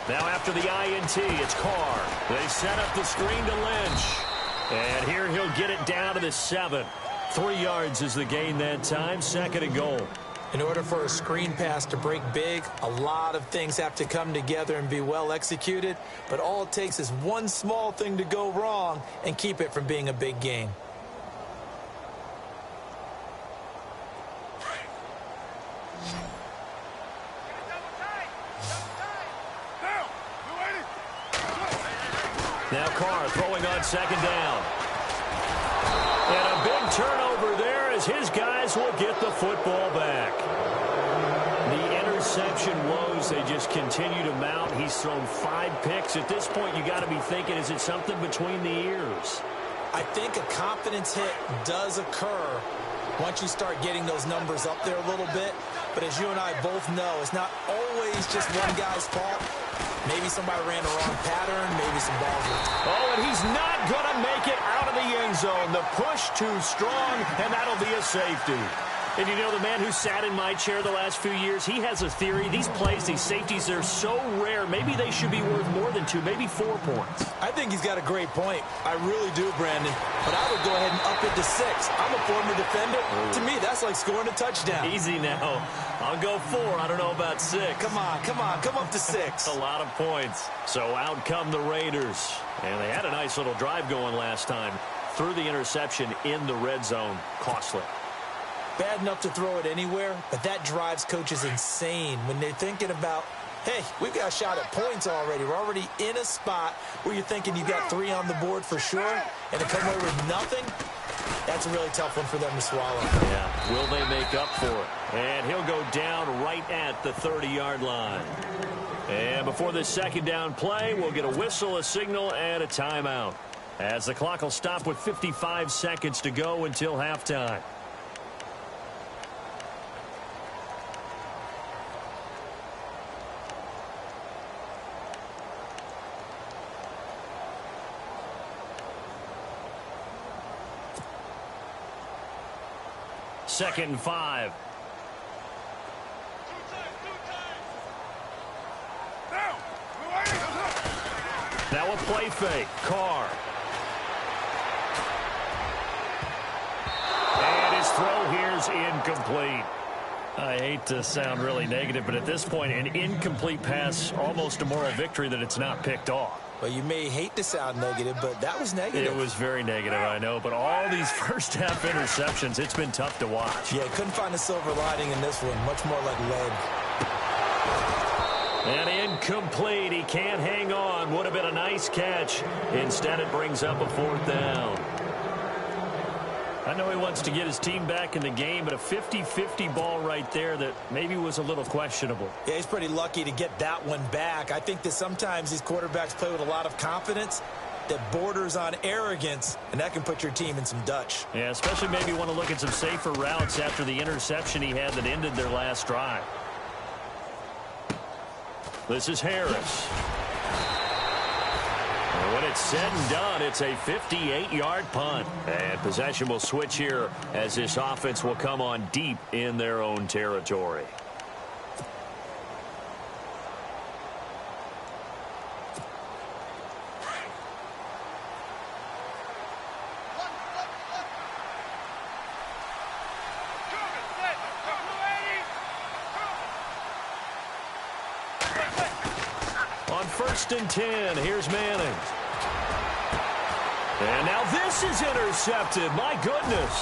Now after the INT, it's Carr. They set up the screen to Lynch. And here he'll get it down to the 7. 3 yards is the gain that time, 2nd and goal. In order for a screen pass to break big, a lot of things have to come together and be well executed. But all it takes is one small thing to go wrong and keep it from being a big gain. Now Carr throwing on 2nd down. And a big turnover there as his guys will get the football back. The interception woes, they just continue to mount. He's thrown 5 picks. At this point, you got to be thinking, is it something between the ears? I think a confidence hit does occur once you start getting those numbers up there a little bit. But as you and I both know, it's not always just one guy's fault. Maybe somebody ran the wrong pattern. Maybe some balls were... Oh, and he's not going to make it out of the end zone. The push too strong, and that'll be a safety. And you know, the man who sat in my chair the last few years, he has a theory. These plays, these safeties, they're so rare. Maybe they should be worth more than 2, maybe 4 points. I think he's got a great point. I really do, Brandon. But I would go ahead and up it to 6. I'm a former defender. Ooh. To me, that's like scoring a touchdown. Easy now. I'll go 4. I don't know about 6. Come on. Come up to 6. A lot of points. So out come the Raiders. And they had a nice little drive going last time. Threw the interception in the red zone. Costly. Bad enough to throw it anywhere, but that drives coaches insane when they're thinking about, hey, we've got a shot at points already. We're already in a spot where you're thinking you got 3 on the board for sure, and to come away with nothing, that's a really tough one for them to swallow. Yeah, will they make up for it? And he'll go down right at the 30-yard line. And before this 2nd down play, we'll get a whistle, a signal, and a timeout, as the clock will stop with 55 seconds to go until halftime. Second and 5. Now a play fake. Carr. And his throw here's incomplete. I hate to sound really negative, but at this point, an incomplete pass, almost a moral victory that it's not picked off. Well, you may hate to sound negative, but that was negative. It was very negative, I know. But all these first-half interceptions, it's been tough to watch. Yeah, couldn't find a silver lining in this one. Much more like lead. And incomplete. He can't hang on. Would have been a nice catch. Instead, it brings up a 4th down. I know he wants to get his team back in the game, but a 50-50 ball right there that maybe was a little questionable. Yeah, he's pretty lucky to get that one back. I think that sometimes these quarterbacks play with a lot of confidence that borders on arrogance, and that can put your team in some Dutch. Yeah, especially maybe want to look at some safer routes after the interception he had that ended their last drive. This is Harris. When it's said and done, it's a 58-yard punt. And possession will switch here as this offense will come on deep in their own territory. On 1st and 10, here's Manning. And now this is intercepted. My goodness.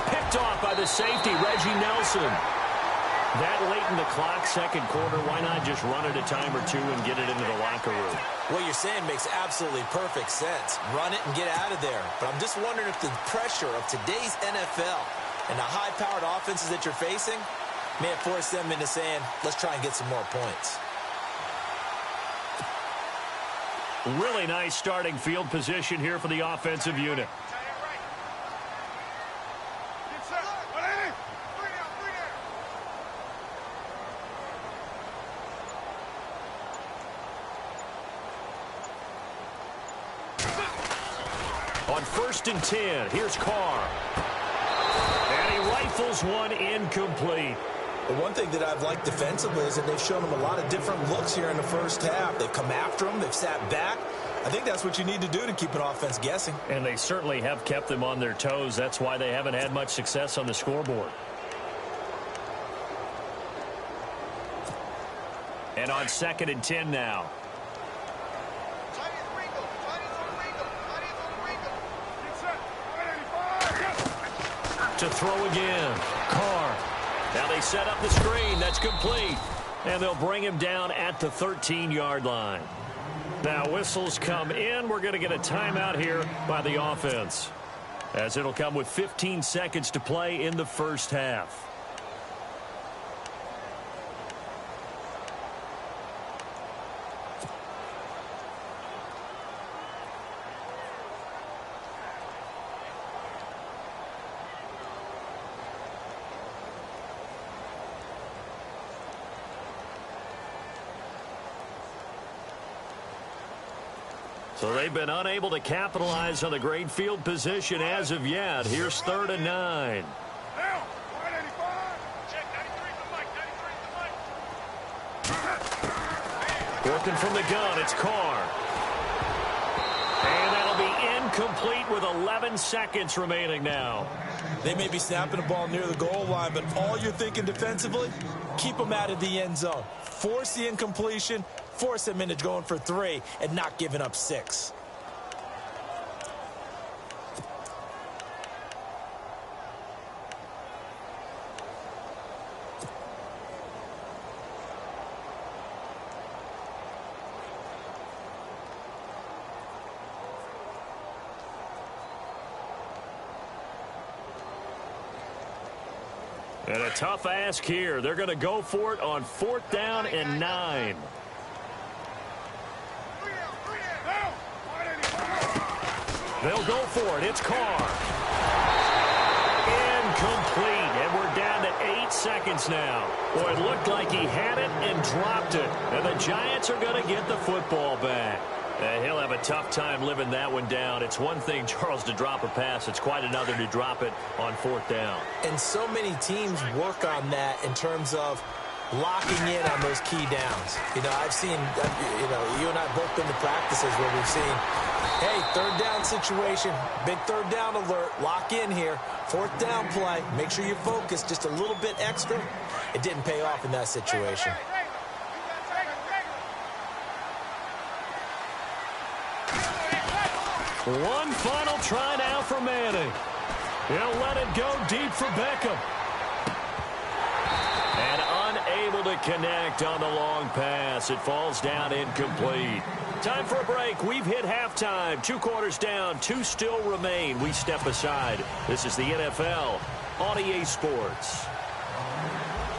Picked off by the safety, Reggie Nelson. That late in the clock, 2nd quarter, why not just run it a time or 2 and get it into the locker room? What you're saying makes absolutely perfect sense. Run it and get out of there. But I'm just wondering if the pressure of today's NFL and the high-powered offenses that you're facing may have forced them into saying, let's try and get some more points. Really nice starting field position here for the offensive unit. On 1st and 10, here's Carr. And he rifles one incomplete. But one thing that I've liked defensively is that they've shown them a lot of different looks here in the first half. They've come after them. They've sat back. I think that's what you need to do to keep an offense guessing. And they certainly have kept them on their toes. That's why they haven't had much success on the scoreboard. And on 2nd and 10 now. To throw again. Carr. Now they set up the screen. That's complete. And they'll bring him down at the 13-yard line. Now whistles come in. We're going to get a timeout here by the offense, as it'll come with 15 seconds to play in the first half. So they've been unable to capitalize on the great field position as of yet. Here's 3rd and 9. Working from the gun, it's Carr. And that'll be incomplete with 11 seconds remaining now. They may be snapping the ball near the goal line, but all you're thinking defensively, keep them out of the end zone. Force the incompletion. Force them into going for 3 and not giving up 6. And a tough ask here. They're going to go for it on 4th down and 9. They'll go for it. It's Carr. Incomplete. And we're down to 8 seconds now. Boy, it looked like he had it and dropped it. And the Giants are going to get the football back. He'll have a tough time living that one down. It's one thing, Charles, to drop a pass. It's quite another to drop it on 4th down. And so many teams work on that in terms of locking in on those key downs. You know, I've seen, you and I both been to practices where we've seen, hey, 3rd down situation, big 3rd down alert, lock in here, 4th down play, make sure you focus just a little bit extra. It didn't pay off in that situation. One final try now for Manning. He'll let it go deep for Beckham. And unable to connect on the long pass. It falls down incomplete. Time for a break. We've hit halftime. 2 quarters down. 2 still remain. We step aside. This is the NFL on EA Sports.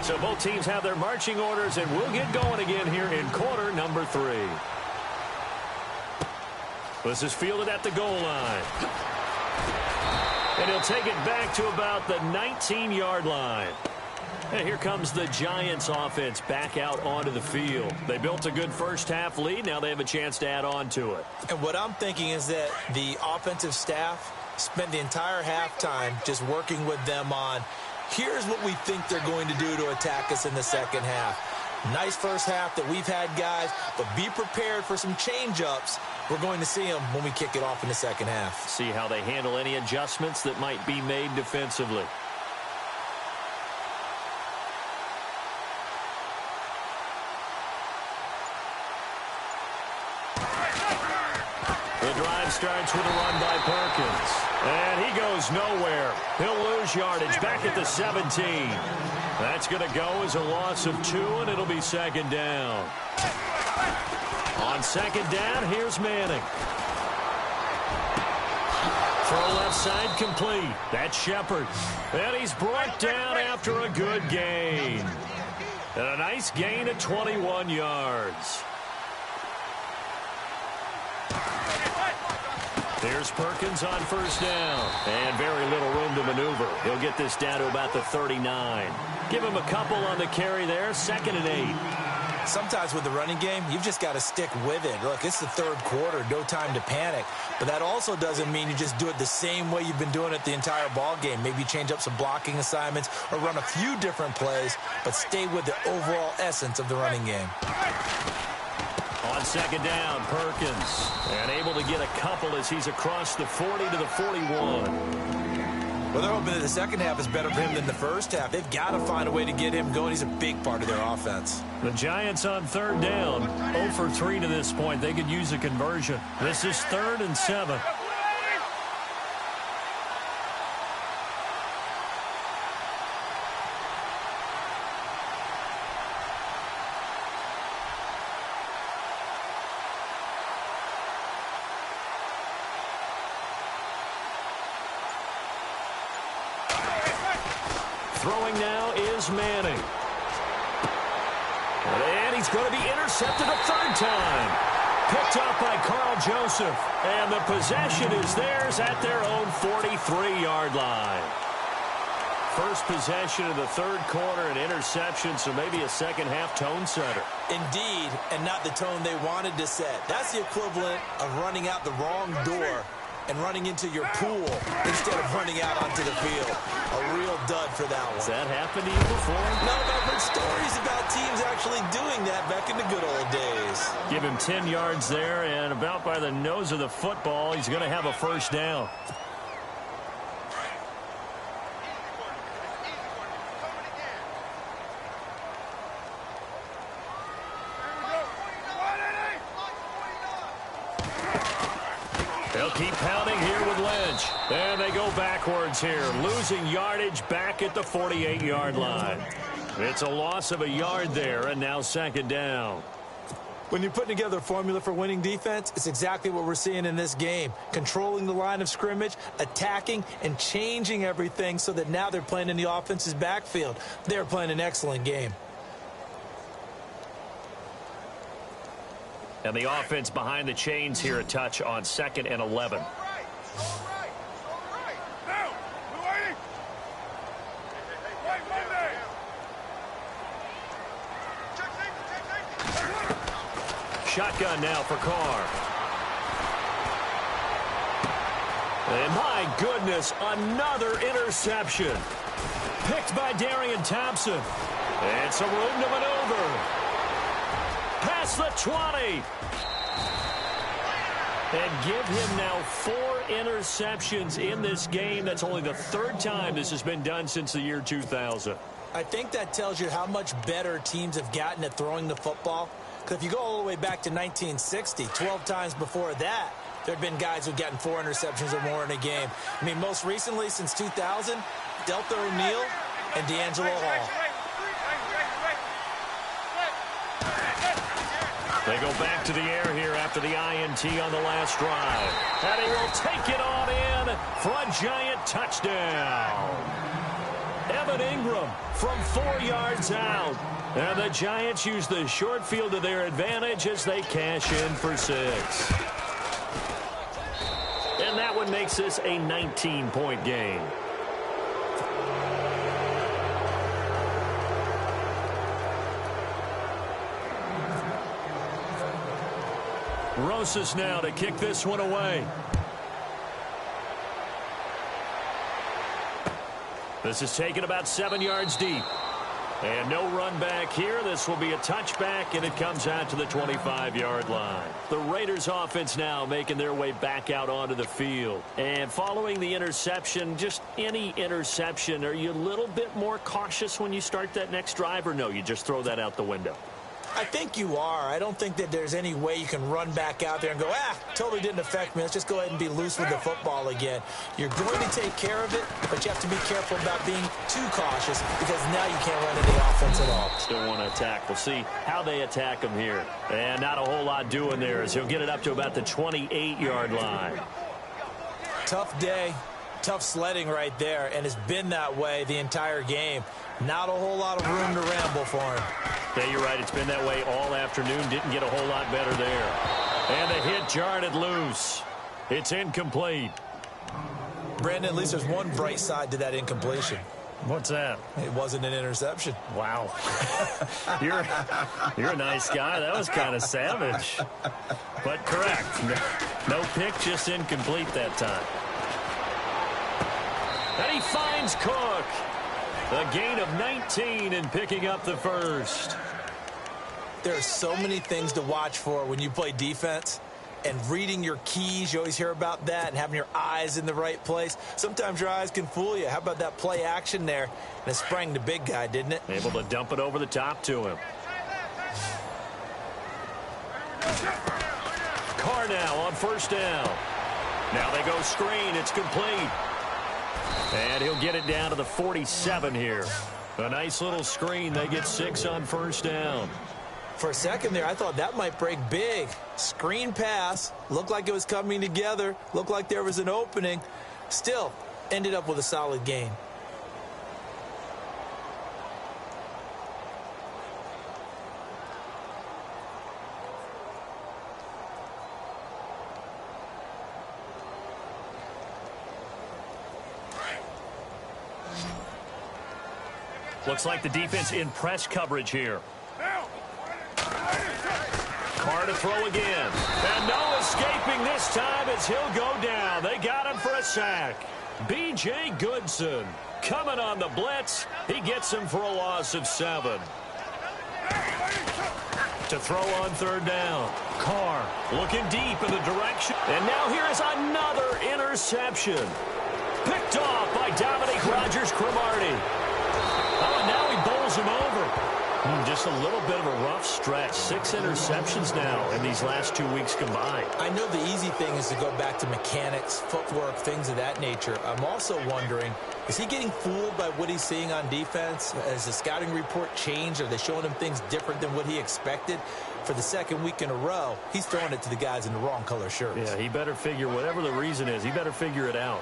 So both teams have their marching orders, and we'll get going again here in quarter number 3. This is fielded at the goal line. And he'll take it back to about the 19-yard line. And here comes the Giants offense back out onto the field. They built a good first half lead. Now they have a chance to add on to it. And what I'm thinking is that the offensive staff spent the entire halftime just working with them on, here's what we think they're going to do to attack us in the second half. Nice first half that we've had, guys, but be prepared for some change-ups. We're going to see them when we kick it off in the second half. See how they handle any adjustments that might be made defensively. The drive starts with a run by Perkins. And he goes nowhere. He'll lose yardage back at the 17. That's going to go as a loss of 2, and it'll be 2nd down. On 2nd down, here's Manning. Throw left side complete. That's Shepard. And he's brought down after a good gain. And a nice gain of 21 yards. There's Perkins on 1st down. And very little room to maneuver. He'll get this down to about the 39. Give him a couple on the carry there. 2nd and 8. Sometimes with the running game, you've just got to stick with it. Look, it's the third quarter, no time to panic. But that also doesn't mean you just do it the same way you've been doing it the entire ball game. Maybe change up some blocking assignments or run a few different plays, but stay with the overall essence of the running game. On second down, Perkins, and able to get a couple as he's across the 40 to the 41. Well, they're hoping that the second half is better for him than the first half. They've got to find a way to get him going. He's a big part of their offense. The Giants on third down, 0 for 3 to this point. They could use a conversion. This is 3rd and 7. Throwing now is Manning. And he's going to be intercepted a third time. Picked up by Carl Joseph. And the possession is theirs at their own 43-yard line. First possession of the third quarter, an interception, so maybe a second-half tone setter. Indeed, and not the tone they wanted to set. That's the equivalent of running out the wrong door and running into your pool instead of running out onto the field. A real dud for that one. Has that happened to you before? No, but I've heard stories about teams actually doing that back in the good old days. Give him 10 yards there, and about by the nose of the football, he's going to have a first down. They'll keep pounding here with Lynch. And they go backwards here, losing yardage back at the 48-yard line. It's a loss of a yard there, and now second down. When you're putting together a formula for winning defense, it's exactly what we're seeing in this game. Controlling the line of scrimmage, attacking, and changing everything so that now they're playing in the offense's backfield. They're playing an excellent game. And the offense behind the chains here, a touch on 2nd and 11. Shotgun now for Carr. And my goodness, another interception. Picked by Darian Thompson. And some room to maneuver. Past the 20. And give him now 4 interceptions in this game. That's only the 3rd time this has been done since the year 2000. I think that tells you how much better teams have gotten at throwing the football. Because if you go all the way back to 1960, 12 times before that, there have been guys who've gotten 4 interceptions or more in a game. I mean, most recently, since 2000, Delta O'Neal and D'Angelo Hall. They go back to the air here after the INT on the last drive. And he will take it on in for a Giant touchdown. Evan Ingram from 4 yards out. And the Giants use the short field to their advantage as they cash in for 6. And that one makes this a 19-point game. Rosas now to kick this one away. This is taken about 7 yards deep. And no run back here. This will be a touchback, and it comes out to the 25-yard line. The Raiders offense now making their way back out onto the field. And following the interception, just any interception, are you a little bit more cautious when you start that next drive, or no, you just throw that out the window? I think you are. I don't think that there's any way you can run back out there and go, totally didn't affect me. Let's just go ahead and be loose with the football again. You're going to take care of it, but you have to be careful about being too cautious because now you can't run any offense at all. Still want to attack. We'll see how they attack him here. And not a whole lot doing there as he'll get it up to about the 28-yard line. Tough day, tough sledding right there, and it's been that way the entire game. Not a whole lot of room to ramble for him. Yeah, you're right. It's been that way all afternoon. Didn't get a whole lot better there. And the hit jarred it loose. It's incomplete. Brandon, at least there's one bright side to that incompletion. What's that? It wasn't an interception. Wow. You're a nice guy. That was kind of savage. But correct. No pick, just incomplete that time. And he finds Cook. A gain of 19 and picking up the first. There are so many things to watch for when you play defense. And reading your keys, you always hear about that, and having your eyes in the right place. Sometimes your eyes can fool you. How about that play action there? And it sprang the big guy, didn't it? Able to dump it over the top to him. Carr now on first down. Now they go screen. It's complete. And he'll get it down to the 47 here. A nice little screen. They get 6 on first down. For a second there, I thought that might break big. Screen pass. Looked like it was coming together. Looked like there was an opening. Still, ended up with a solid gain. Looks like the defense in press coverage here. Carr to throw again. And no escaping this time as he'll go down. They got him for a sack. B.J. Goodson coming on the blitz. He gets him for a loss of 7. To throw on third down. Carr looking deep in the direction. And now here is another interception. Picked off by Dominique Rodgers-Cromartie. Oh, and now he bowls him over. Just a little bit of a rough stretch. 6 interceptions now in these last 2 weeks combined. I know the easy thing is to go back to mechanics, footwork, things of that nature. I'm also wondering, is he getting fooled by what he's seeing on defense? Has the scouting report changed? Are they showing him things different than what he expected? For the second week in a row, he's throwing it to the guys in the wrong color shirts. Yeah, he better figure, whatever the reason is, he better figure it out.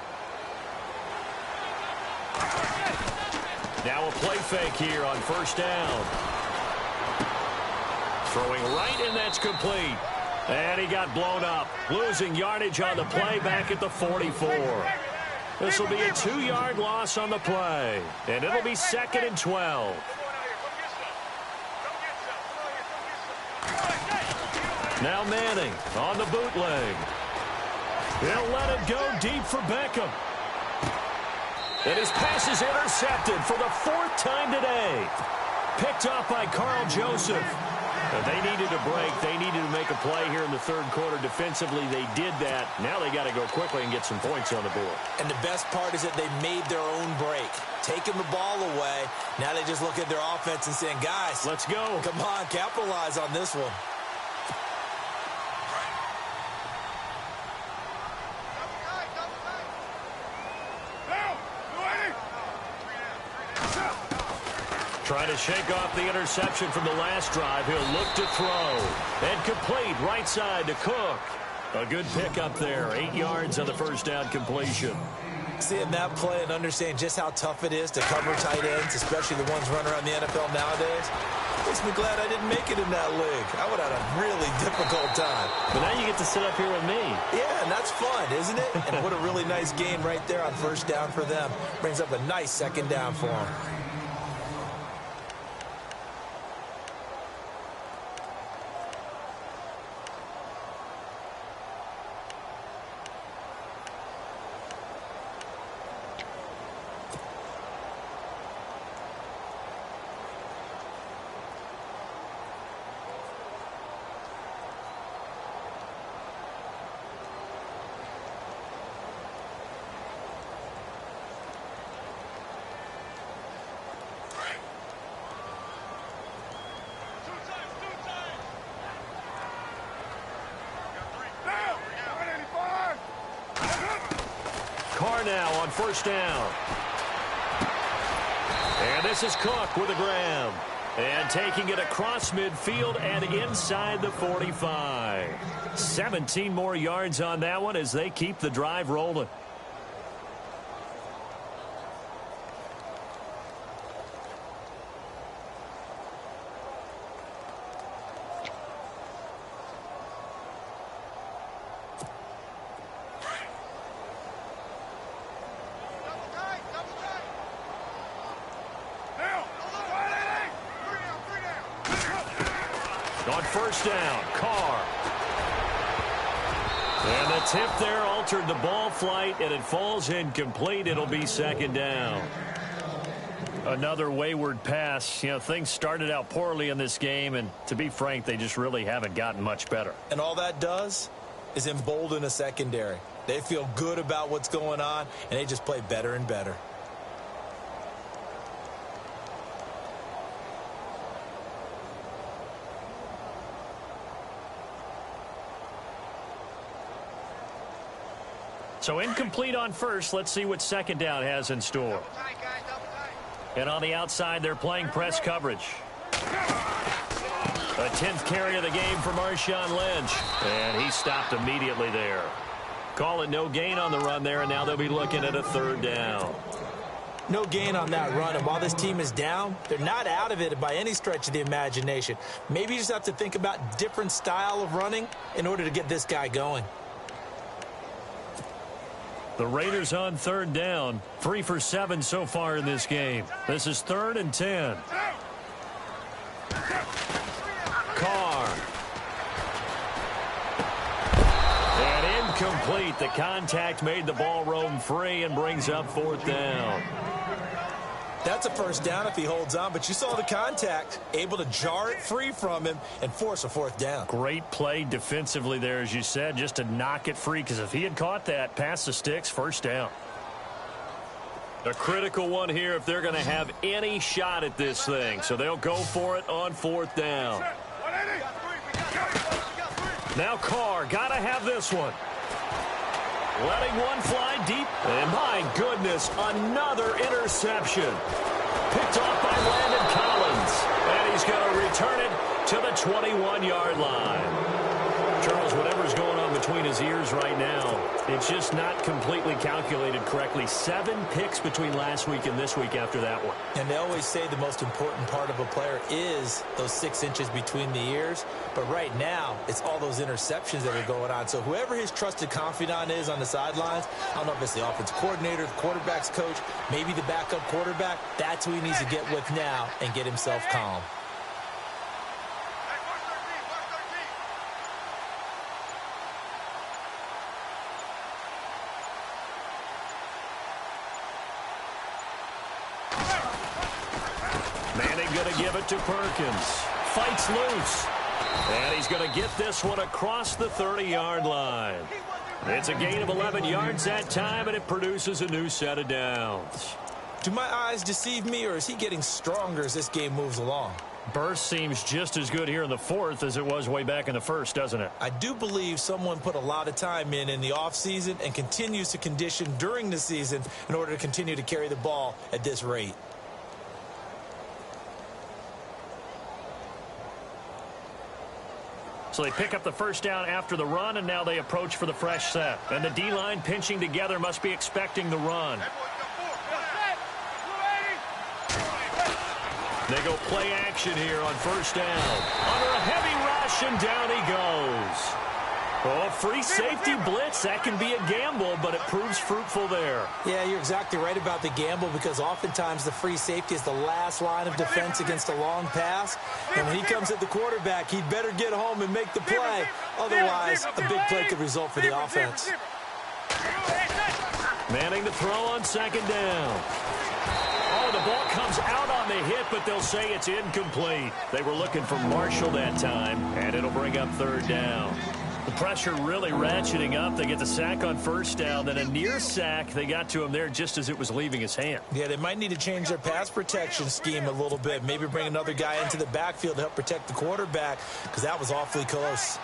Now a play fake here on first down. Throwing right, and that's complete. And he got blown up. Losing yardage on the play back at the 44. This will be a 2-yard loss on the play. And it'll be 2nd and 12. Now Manning on the bootleg. He'll let it go deep for Beckham. And his pass is intercepted for the 4th time today. Picked off by Carl Joseph. They needed a break. They needed to make a play here in the 3rd quarter. Defensively, they did that. Now they got to go quickly and get some points on the board. And the best part is that they made their own break. Taking the ball away. Now they just look at their offense and saying, guys, let's go. Come on, capitalize on this one. Trying to shake off the interception from the last drive. He'll look to throw. And complete right side to Cook. A good pick up there. 8 yards on the first down completion. Seeing that play and understanding just how tough it is to cover tight ends, especially the ones running around the NFL nowadays, makes me glad I didn't make it in that league. I would have had a really difficult time. But now you get to sit up here with me. Yeah, and that's fun, isn't it? And what a really nice game right there on first down for them. Brings up a nice 2nd down for them. Carr now on first down. And this is Cook with a grab. And taking it across midfield and inside the 45. 17 more yards on that one as they keep the drive rolling. On first down, Carr. And the tip there altered the ball flight, and it falls incomplete. It'll be second down. Another wayward pass. You know, things started out poorly in this game, and to be frank, they just really haven't gotten much better. And all that does is embolden a secondary. They feel good about what's going on, and they just play better and better. So incomplete on first. Let's see what second down has in store. And on the outside, they're playing press coverage. A 10th carry of the game for Marshawn Lynch. And he stopped immediately there. Call it no gain on the run there, and now they'll be looking at a third down. No gain on that run, and while this team is down, they're not out of it by any stretch of the imagination. Maybe you just have to think about different style of running in order to get this guy going. The Raiders on third down, 3 for 7 so far in this game. This is 3rd and 10. Carr. And incomplete. The contact made the ball roam free and brings up 4th down. That's a first down if he holds on, but you saw the contact, able to jar it free from him and force a 4th down. Great play defensively there, as you said, just to knock it free, because if he had caught that, past the sticks, first down. A critical one here if they're going to have any shot at this thing, so they'll go for it on 4th down. Now Carr, got to have this one. Letting one fly deep, and my goodness, another interception. Picked off by Landon Collins, and he's going to return it to the 21-yard line. Charles, whatever's going on between his ears right now, it's just not completely calculated correctly. 7 picks between last week and this week after that one. And they always say the most important part of a player is those 6 inches between the ears. But right now, it's all those interceptions that are going on. So whoever his trusted confidant is on the sidelines, I don't know if it's the offense coordinator, the quarterback's coach, maybe the backup quarterback, that's who he needs to get with now and get himself calm. Going to give it to Perkins. Fights loose. And he's going to get this one across the 30-yard line. It's a gain of 11 yards that time, and it produces a new set of downs. Do my eyes deceive me, or is he getting stronger as this game moves along? Burst seems just as good here in the 4th as it was way back in the 1st, doesn't it? I do believe someone put a lot of time in the offseason and continues to condition during the season in order to continue to carry the ball at this rate. So they pick up the first down after the run, and now they approach for the fresh set. And the D-line pinching together must be expecting the run. They go play action here on first down. Under a heavy rush, and down he goes. Oh, free safety blitz. That can be a gamble, but it proves fruitful there. Yeah, you're exactly right about the gamble, because oftentimes the free safety is the last line of defense against a long pass. And when he comes at the quarterback, he'd better get home and make the play. Otherwise, a big play could result for the offense. Manning to throw on second down. Oh, the ball comes out on the hit, but they'll say it's incomplete. They were looking for Marshall that time, and it'll bring up third down. The pressure really ratcheting up. They get the sack on first down, then a near sack. They got to him there just as it was leaving his hand. Yeah, they might need to change their pass protection scheme a little bit. Maybe bring another guy into the backfield to help protect the quarterback, because that was awfully close.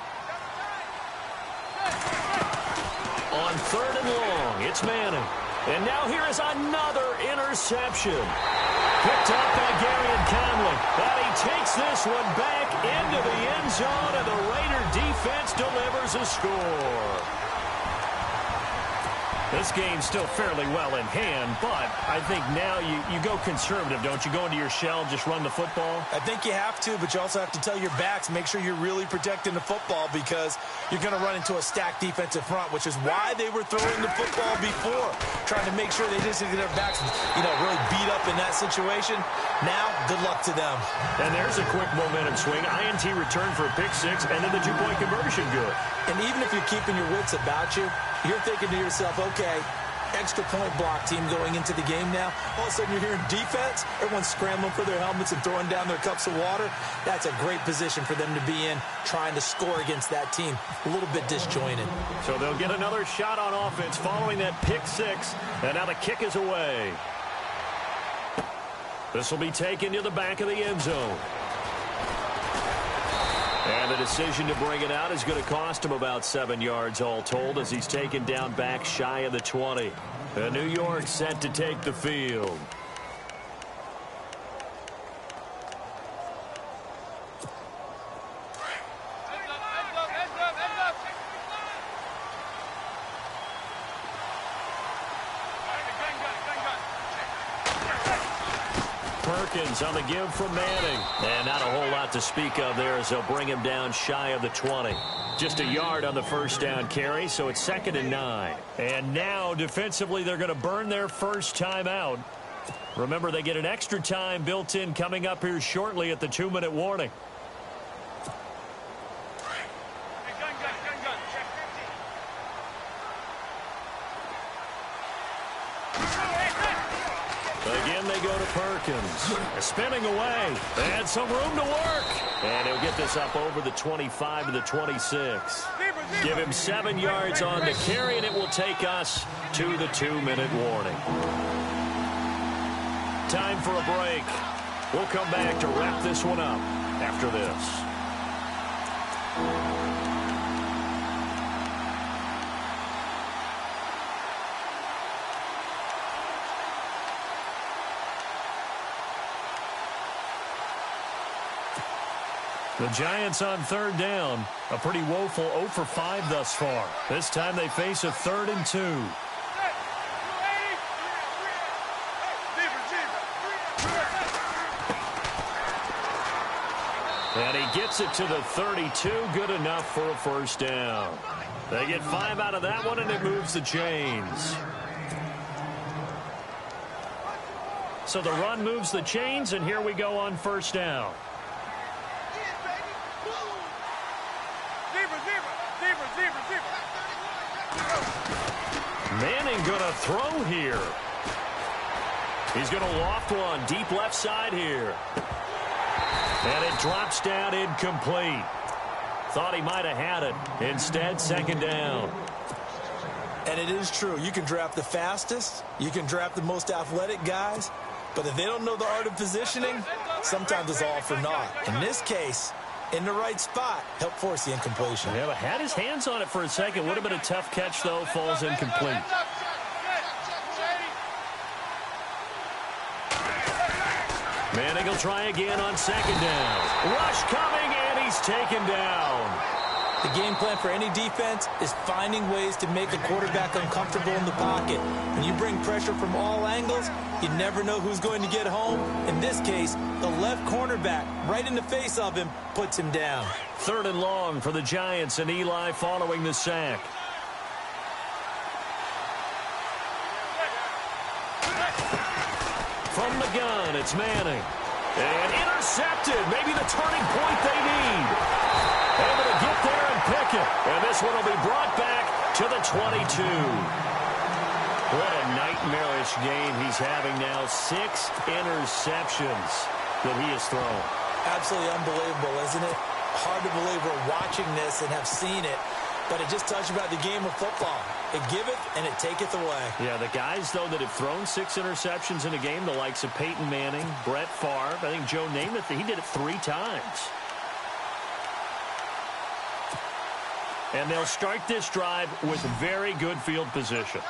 On third and long, it's Manning. And now here is another interception. Picked up by Garyon Conley. And he takes this one back into the end zone, and the Raider defense delivers a score. This game's still fairly well in hand, but I think now you go conservative, don't you? Go into your shell, just run the football? I think you have to, but you also have to tell your backs, make sure you're really protecting the football because you're going to run into a stacked defensive front, which is why they were throwing the football before, trying to make sure they just get their backs, really beat up in that situation. Now, good luck to them. And there's a quick momentum swing. INT return for a pick six, and then the two-point conversion good. And even if you're keeping your wits about you, you're thinking to yourself, okay, extra point block team going into the game now. All of a sudden you're hearing defense. Everyone's scrambling for their helmets and throwing down their cups of water. That's a great position for them to be in, trying to score against that team. A little bit disjointed. So they'll get another shot on offense following that pick six. And now the kick is away. This will be taken to the back of the end zone. And the decision to bring it out is going to cost him about 7 yards all told as he's taken down back shy of the 20. And New York set to take the field. Perkins on the give from Manning. And not a whole lot to speak of there as they'll bring him down shy of the 20. Just a yard on the first down carry, so it's 2nd and 9. And now, defensively, they're going to burn their first time out. Remember, they get an extra time built in coming up here shortly at the 2-minute warning. Again, they go to Perkins. Spinning away. And some room to work. And he'll get this up over the 25 to the 26. Give him 7 yards on the carry, and it will take us to the 2-minute warning. Time for a break. We'll come back to wrap this one up after this. The Giants on 3rd down. A pretty woeful 0 for 5 thus far. This time they face a 3rd and 2. And he gets it to the 32. Good enough for a first down. They get 5 out of that one, and it moves the chains. So the run moves the chains, and here we go on first down. Manning gonna throw here. He's gonna loft one deep left side here. And it drops down incomplete. Thought he might have had it. Instead, 2nd down. And it is true. You can draft the fastest. You can draft the most athletic guys. But if they don't know the art of positioning, sometimes it's all for naught. In this case, in the right spot, help force the incompletion. Yeah, but had his hands on it for a second. Would have been a tough catch, though. Falls incomplete. Manning will try again on 2nd down. Rush coming, and he's taken down. The game plan for any defense is finding ways to make a quarterback uncomfortable in the pocket. When you bring pressure from all angles, you never know who's going to get home. In this case, the left cornerback, right in the face of him, puts him down. 3rd and long for the Giants, and Eli following the sack. From the gun, it's Manning. And intercepted. Maybe the turning point they need. Able to get there and pick it. And this one will be brought back to the 22. What a nightmarish game he's having now. 6 interceptions that he has thrown. Absolutely unbelievable, isn't it? Hard to believe we're watching this and have seen it. But it just tells you about the game of football. It giveth and it taketh away. Yeah, the guys, though, that have thrown 6 interceptions in a game, the likes of Peyton Manning, Brett Favre, I think Joe Namath, he did it 3 times. And they'll start this drive with very good field position.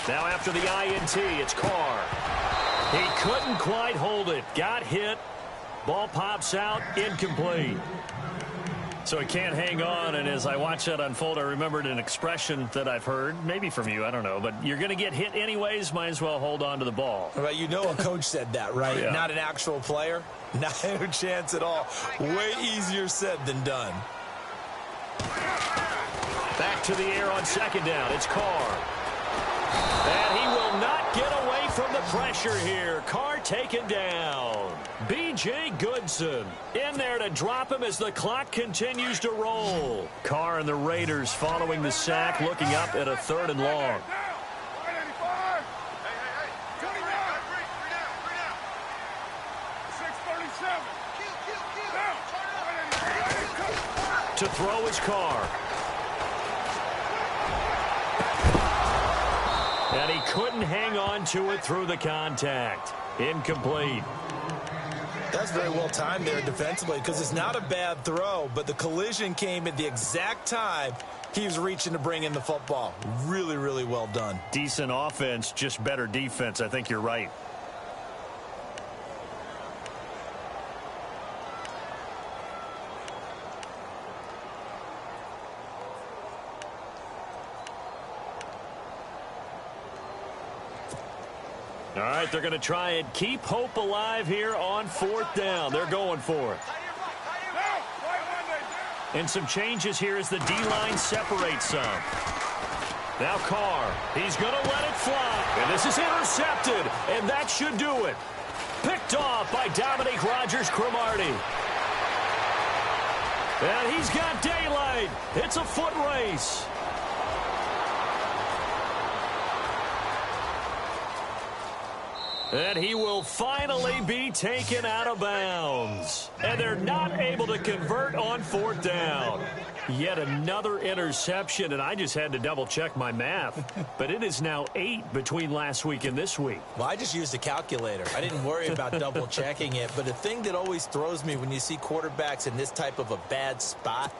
Now after the INT, it's Carr. He couldn't quite hold it. Got hit. Ball pops out, incomplete. So he can't hang on, and as I watch that unfold, I remembered an expression that I've heard, maybe from you, I don't know, but you're going to get hit anyways, might as well hold on to the ball. Right, you know a coach said that, right? Yeah. Not an actual player. Not a chance at all. Way easier said than done. Back to the air on second down. It's Carr. And he will not get away from the pressure here. Carr taken down. B.J. Goodson in there to drop him as the clock continues to roll. Carr and the Raiders following the sack, looking up at a 3rd and long. To throw is Carr. And he couldn't hang on to it through the contact. Incomplete. That's very well timed there defensively because it's not a bad throw, but the collision came at the exact time he was reaching to bring in the football. Really, really well done. Decent offense, just better defense. I think you're right. All right, they're going to try and keep hope alive here on 4th down. They're going for it. And some changes here as the D-line separates some. Now Carr, he's going to let it fly. And this is intercepted, and that should do it. Picked off by Dominique Rodgers-Cromartie. And he's got daylight. It's a foot race. And he will finally be taken out of bounds. And they're not able to convert on 4th down. Yet another interception, and I just had to double-check my math. But it is now 8 between last week and this week. Well, I just used a calculator. I didn't worry about double-checking it. But the thing that always throws me when you see quarterbacks in this type of a bad spot,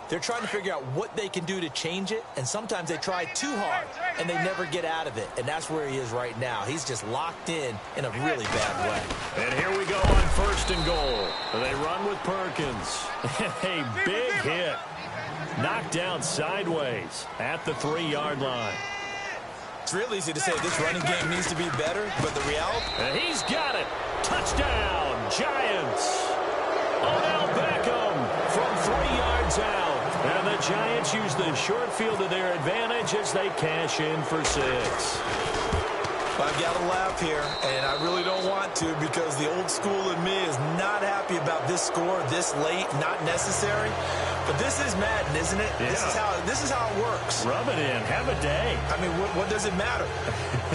they're trying to figure out what they can do to change it, and sometimes they try too hard, and they never get out of it, and that's where he is right now. He's just locked in a really bad way. And here we go on 1st and goal. They run with Perkins. A big hit. Knocked down sideways at the 3-yard line. It's real easy to say this running game needs to be better, but the reality... And he's got it. Touchdown, Giants. Odell Beckham from 3 yards out. And the Giants use the short field to their advantage as they cash in for 6. I've got to laugh here, and I really don't want to because the old school in me is not happy about this score this late, not necessary. But this is Madden, isn't it? Yeah. This is how it works. Rub it in. Have a day. I mean, what does it matter?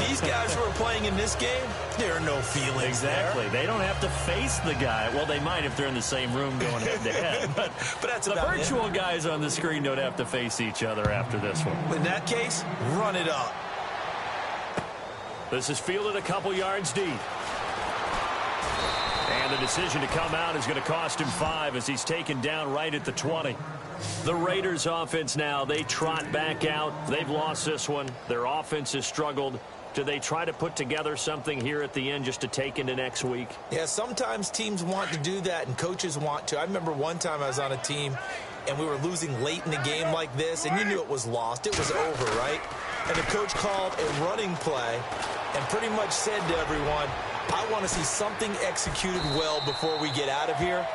These guys who are playing in this game, there are no feelings Exactly. there. They don't have to face the guy. Well, they might if they're in the same room going head-to-head. But that's the about virtual guys on the screen don't have to face each other after this one. In that case, run it up. This is fielded a couple yards deep. And the decision to come out is going to cost him 5 as he's taken down right at the 20. The Raiders offense now, they trot back out. They've lost this one. Their offense has struggled. Do they try to put together something here at the end just to take into next week? Yeah, sometimes teams want to do that and coaches want to. I remember one time I was on a team and we were losing late in the game like this, and you knew it was lost. It was over, right? And the coach called a running play and pretty much said to everyone, I want to see something executed well before we get out of here.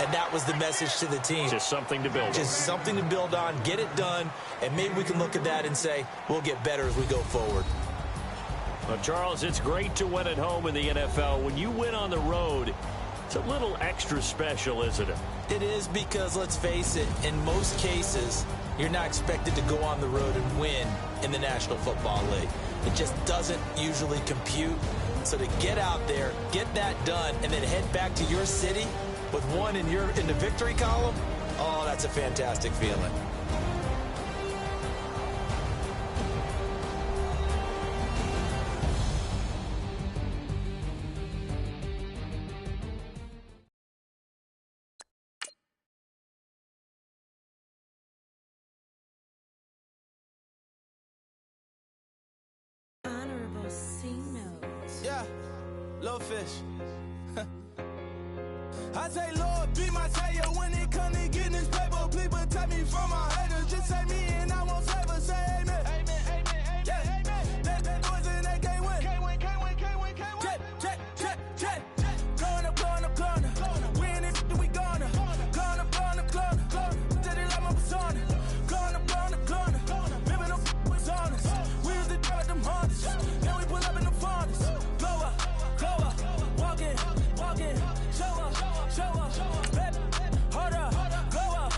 And that was the message to the team. Just something to build on. Just something to build on, get it done, and maybe we can look at that and say, we'll get better as we go forward. Well, Charles, it's great to win at home in the NFL. When you win on the road, it's a little extra special, isn't it? It is because, let's face it, in most cases, you're not expected to go on the road and win in the National Football League. It just doesn't usually compute. So to get out there, get that done, and then head back to your city with one in the victory column, oh, that's a fantastic feeling. Honorable C note. Yeah, low fish. I say, Lord, be my savior when it comes to getting this paper. Please protect me from my haters. Just say me and I won't save her. Say amen. Amen, amen, amen, yeah. Amen. That boys in that can't win. Can't win, can't win, can't win, can't win. Check. Going up. Win it, we gonna. Going up. Did it like my persona. Going up. Living up was honest. We used to drive them Hondas. Then we pull up in the Fondas. Glow up. Walk in. Show up. Baby, hold up. Glow up.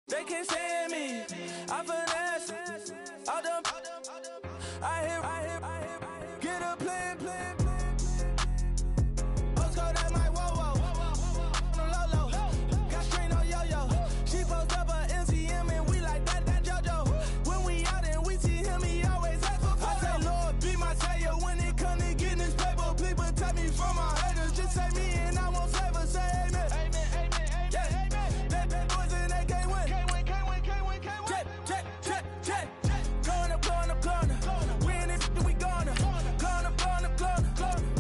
They can't stand me. I finesse. I done. I hear. Get a plan. Postcode at my whoa. Low. Got strain on yo. She post up a MCM and we like that JoJo. When we out and we see him, he always ask for photo. I say, Lord, be my savior when it comes to getting this paper. Please protect me from my haters. Just say me and I won't save her. Say amen. Amen. Yeah. That boys in that can't win. Check. Going up. Win it, we gonna. Going up.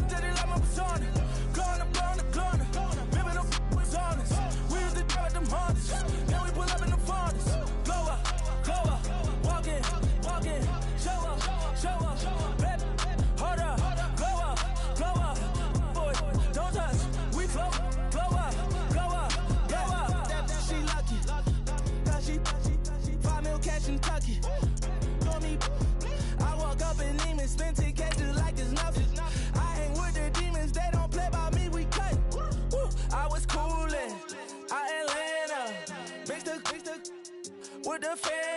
Did it like my persona. Going up. Living up was honest. We used to drive them Hondas. Then we pull up in the Fondas. Glow up. Walk in. Show up. Baby, hold up. Glow up. Boy, don't touch. We glow up. She lucky. Cause she 5 mil cash in Kentucky. Know me, I walk up in demons, spend 10K just like it's nothing. I hang with the demons, they don't play by me, we cut. I was coolin', Atlanta, mixed with the fan.